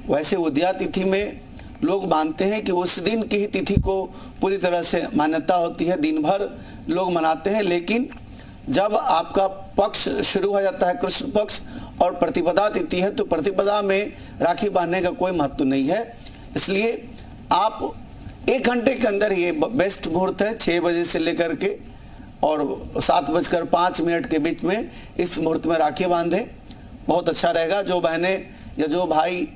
वैसे उदया तिथि में लोग मानते हैं कि उस दिन की ही तिथि को पूरी तरह से मान्यता होती है, दिन भर लोग मनाते हैं। लेकिन जब आपका पक्ष शुरू हो जाता है, कृष्ण पक्ष, और प्रतिपदा तिथि है, तो प्रतिपदा में राखी बांधने का कोई महत्व नहीं है। इसलिए आप 1 घंटे के अंदर ये बेस्ट मुहूर्त है, 6 बजे से लेकर के और 7:05 के बीच में इस मुहूर्त में राखी बांधें, बहुत अच्छा रहेगा। जो बहनें या जो भाई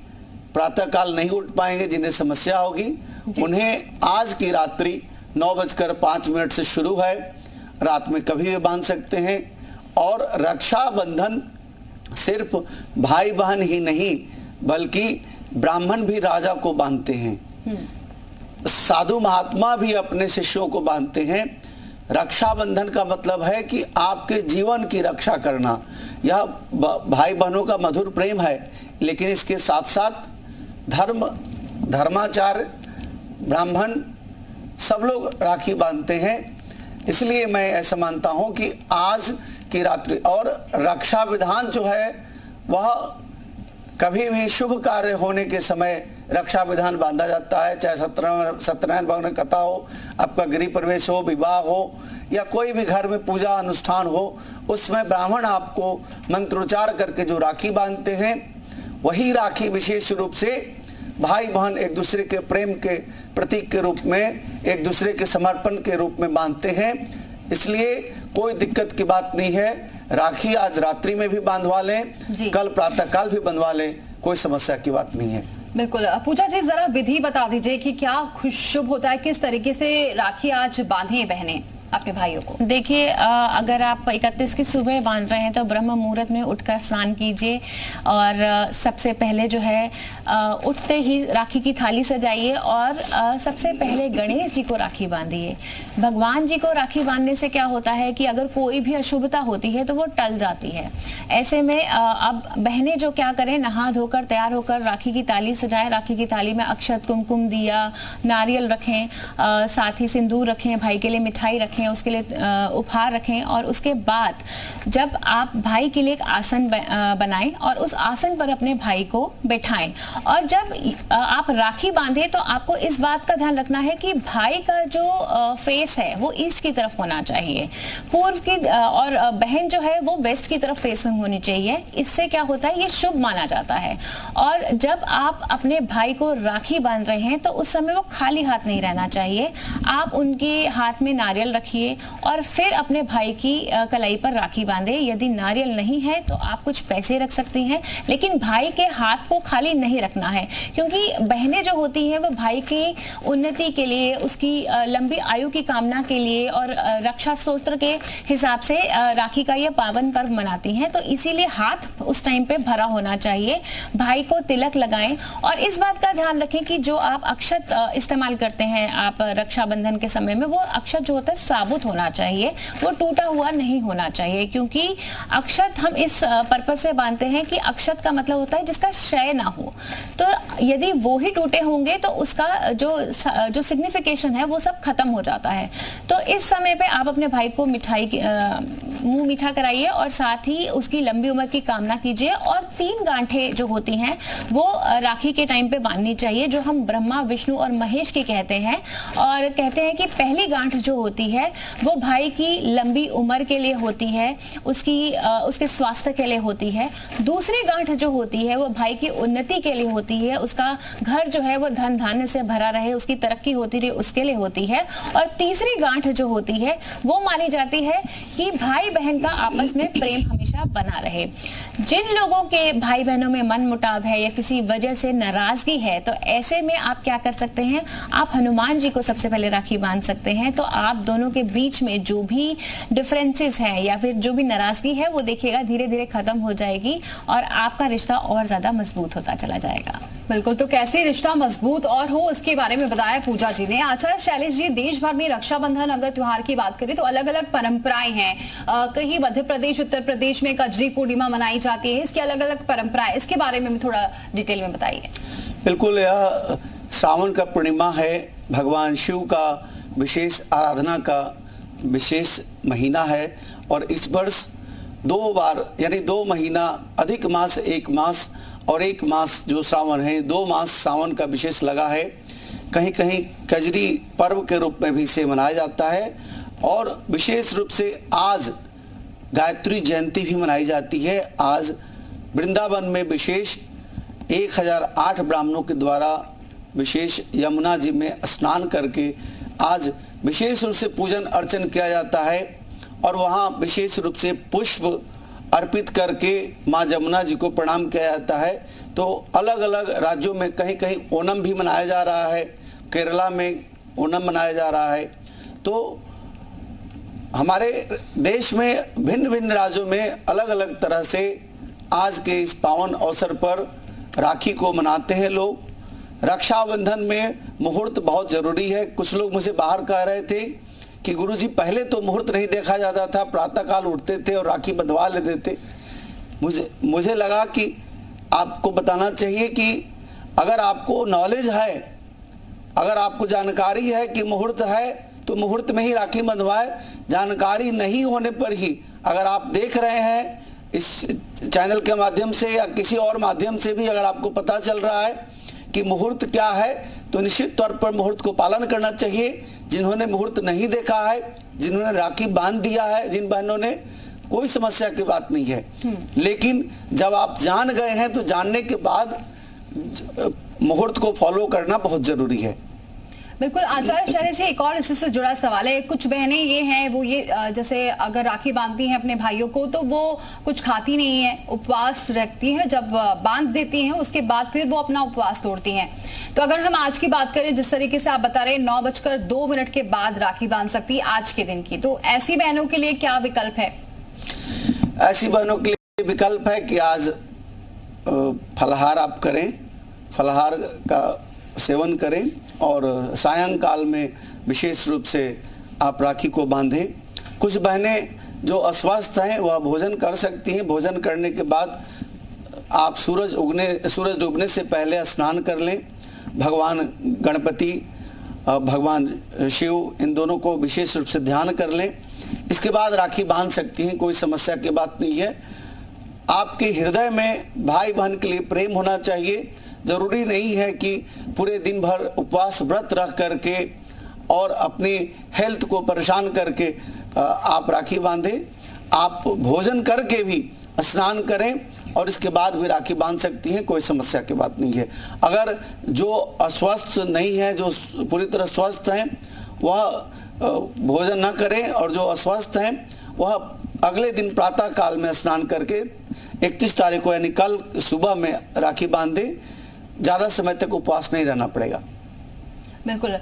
प्रातःकाल नहीं उठ पाएंगे, जिन्हें समस्या होगी, उन्हें आज की रात्रि 9:05 से शुरू है, रात में कभी भी बांध सकते हैं। और रक्षाबंधन सिर्फ भाई बहन ही नहीं बल्कि ब्राह्मण भी राजा को बांधते हैं, साधु महात्मा भी अपने शिष्यों को बांधते हैं। रक्षाबंधन का मतलब है कि आपके जीवन की रक्षा करना। यह भाई बहनों का मधुर प्रेम है, लेकिन इसके साथ साथ धर्माचार्य, ब्राह्मण सब लोग राखी बांधते हैं। इसलिए मैं ऐसा मानता हूं कि आज की रात्रि, और रक्षा विधान जो है वह कभी भी शुभ कार्य होने के समय रक्षा विधान बांधा जाता है, चाहे सत्यनारायण भगवान कथा हो, आपका गृह प्रवेश हो, विवाह हो, या कोई भी घर में पूजा अनुष्ठान हो, उसमें ब्राह्मण आपको मंत्रोच्चार करके जो राखी बांधते हैं, वही राखी विशेष रूप से भाई बहन एक दूसरे के प्रेम के प्रतीक के रूप में, एक दूसरे के समर्पण के रूप में बांधते हैं। इसलिए कोई दिक्कत की बात नहीं है, राखी आज रात्रि में भी बांधवा लें, कल प्रातःकाल भी बंधवा लें, कोई समस्या की बात नहीं है। बिल्कुल। पूजा जी, जरा विधि बता दीजिए कि क्या शुभ होता है, किस तरीके से राखी आज बांधें बहनें अपने भाइयों को? देखिए, अगर आप 31 की सुबह बांध रहे हैं तो ब्रह्म मुहूर्त में उठकर स्नान कीजिए और सबसे पहले जो है उठते ही राखी की थाली सजाइए और सबसे पहले गणेश जी को राखी बांधिए। भगवान जी को राखी बांधने से क्या होता है कि अगर कोई भी अशुभता होती है तो वो टल जाती है। ऐसे में अब बहनें जो क्या करें, नहा धोकर तैयार होकर राखी की थाली सजाएं। राखी की थाली में अक्षत, कुमकुम, दिया, नारियल रखें, साथ ही सिंदूर रखें, भाई के लिए मिठाई रखें, उसके लिए उपहार रखें। और उसके बाद जब आप भाई के लिए एक आसन बनाएं और उस आसन पर अपने भाई को बैठाएं, और जब आप राखी बांधे तो आपको इस बात का ध्यान रखना है कि भाई का जो फेस है वो ईस्ट की तरफ होना चाहिए, पूर्व की, और बहन जो है वो वेस्ट की तरफ फेसिंग होनी चाहिए। इससे क्या होता है, ये शुभ माना जाता है। और जब आप अपने भाई को राखी बांध रहे हैं तो उस समय वो खाली हाथ नहीं रहना चाहिए। आप उनके हाथ में नारियल रखिए और फिर अपने भाई की कलाई पर राखी बांधे। यदि नारियल नहीं है तो आप कुछ पैसे रख सकती हैं, लेकिन भाई के हाथ को खाली नहीं रखना है, क्योंकि बहनें जो होती हैं वो भाई की उन्नति के लिए, उसकी लंबी आयु की कामना के लिए और रक्षा सूत्र के हिसाब से राखी का यह पावन पर्व मनाती हैं। तो इसीलिए हाथ उस टाइम पे भरा होना चाहिए। भाई को तिलक लगाएं और इस बात का ध्यान रखें कि जो आप अक्षत इस्तेमाल करते हैं आप रक्षाबंधन के समय में, वो अक्षत जो होता है साबुत होना चाहिए, वो टूटा हुआ नहीं होना चाहिए। क्योंकि अक्षत हम इस पर्पज से बांधते हैं कि अक्षत का मतलब होता है जिसका क्षय ना हो। तो यदि वो ही टूटे होंगे तो उसका जो सिग्निफिकेशन है वो सब खत्म हो जाता है। तो इस समय पे आप अपने भाई को मिठाई मुंह मीठा कराइए और साथ ही उसकी लंबी उम्र की कामना कीजिए। और 3 गांठें जो होती हैं वो राखी के टाइम पे बांधनी चाहिए, जो हम ब्रह्मा, विष्णु और महेश की कहते हैं। और कहते हैं कि पहली गांठ जो होती है वो भाई की लंबी उम्र के लिए होती है, उसके स्वास्थ्य के लिए होती है। दूसरी गांठ जो होती है वो भाई की उन्नति के लिए होती है, उसका घर जो है वो धन धान्य से भरा रहे, उसकी तरक्की होती रहे, उसके लिए होती है। और तीसरी गांठ जो होती है वो मानी जाती है कि भाई बहन का आपस में प्रेम हमेशा बना रहे। जिन लोगों के भाई बहनों में मन मुटाव है या किसी वजह से नाराजगी है, तो ऐसे में आप क्या कर सकते हैं, आप हनुमान जी को सबसे पहले राखी बांध सकते हैं। तो आप दोनों के बीच में जो भी डिफरेंसेस हैं या फिर जो भी नाराजगी है वो देखिएगा धीरे धीरे खत्म हो जाएगी और आपका रिश्ता और ज्यादा मजबूत होता चला जाएगा। बिल्कुल। तो कैसे रिश्ता मजबूत और हो उसके बारे में बताया पूजा जी ने। आचार्य शैलेश जी, देश भर में रक्षाबंधन अगर त्योहार की बात करें तो अलग अलग परंपराएं हैं। कहीं मध्य प्रदेश, उत्तर प्रदेश में कजरी पूर्णिमा मनाई जाती है, इसकी अलग अलग परंपराएं, इसके बारे में भी थोड़ा डिटेल में बताइए। बिल्कुल, यह श्रावण का पूर्णिमा है, भगवान शिव का विशेष आराधना का विशेष महीना है। और इस वर्ष 2 बार यानी 2 महीना, अधिक मास 1 मास और एक मास जो श्रावण है, 2 मास सावन का विशेष लगा है। कहीं कहीं कजरी पर्व के रूप में भी इसे मनाया जाता है और विशेष रूप से आज गायत्री जयंती भी मनाई जाती है। आज वृंदावन में विशेष 1008 ब्राह्मणों के द्वारा विशेष यमुना जी में स्नान करके आज विशेष रूप से पूजन अर्चन किया जाता है और वहाँ विशेष रूप से पुष्प अर्पित करके माँ यमुना जी को प्रणाम किया जाता है। तो अलग अलग राज्यों में कहीं कहीं ओणम भी मनाया जा रहा है, केरला में ओणम मनाया जा रहा है। तो हमारे देश में भिन्न भिन्न राज्यों में अलग अलग तरह से आज के इस पावन अवसर पर राखी को मनाते हैं लोग। रक्षाबंधन में मुहूर्त बहुत ज़रूरी है। कुछ लोग मुझे बाहर कह रहे थे कि गुरुजी पहले तो मुहूर्त नहीं देखा जाता था, प्रातःकाल उठते थे और राखी बंधवा लेते थे। मुझे लगा कि आपको बताना चाहिए कि अगर आपको नॉलेज है, अगर आपको जानकारी है कि मुहूर्त है तो मुहूर्त में ही राखी बंधवाए। जानकारी नहीं होने पर ही अगर आप देख रहे हैं इस चैनल के माध्यम से या किसी और माध्यम से भी अगर आपको पता चल रहा है कि मुहूर्त क्या है तो निश्चित तौर पर मुहूर्त को पालन करना चाहिए। जिन्होंने मुहूर्त नहीं देखा है, जिन्होंने राखी बांध दिया है, जिन बहनों ने, कोई समस्या की बात नहीं है। लेकिन जब आप जान गए हैं तो जानने के बाद मुहूर्त को फॉलो करना बहुत जरूरी है। बिल्कुल आचार्य शैलेश जी, एक और इसी से जुड़ा सवाल है। कुछ बहनें ये हैं, वो ये जैसे अगर राखी बांधती हैं अपने भाइयों को तो वो कुछ खाती नहीं है, उपवास रखती हैं। जब बांध देती हैं उसके बाद फिर वो अपना उपवास तोड़ती हैं। तो अगर हम आज की बात करें, जिस तरीके से आप बता रहे हैं 9:02 के बाद राखी बांध सकती है आज के दिन की, तो ऐसी बहनों के लिए क्या विकल्प है? ऐसी बहनों के लिए विकल्प है कि आज फलाहार आप करें, फलाहार का सेवन करें और सायंकाल में विशेष रूप से आप राखी को बांधें। कुछ बहनें जो अस्वस्थ हैं वह भोजन कर सकती हैं। भोजन करने के बाद आप सूरज डूबने से पहले स्नान कर लें। भगवान गणपति, भगवान शिव, इन दोनों को विशेष रूप से ध्यान कर लें। इसके बाद राखी बांध सकती हैं, कोई समस्या की बात नहीं है। आपके हृदय में भाई बहन के लिए प्रेम होना चाहिए। जरूरी नहीं है कि पूरे दिन भर उपवास व्रत रख करके और अपनी हेल्थ को परेशान करके आप राखी बांधें। आप भोजन करके भी स्नान करें और इसके बाद भी राखी बांध सकती हैं, कोई समस्या की बात नहीं है। अगर जो अस्वस्थ नहीं है, जो पूरी तरह स्वस्थ हैं, वह भोजन न करें और जो अस्वस्थ हैं वह अगले दिन प्रातः काल में स्नान करके 31 तारीख को यानी कल सुबह में राखी बांध दें। ज़्यादा समय तक उपवास नहीं रहना पड़ेगा। बिल्कुल।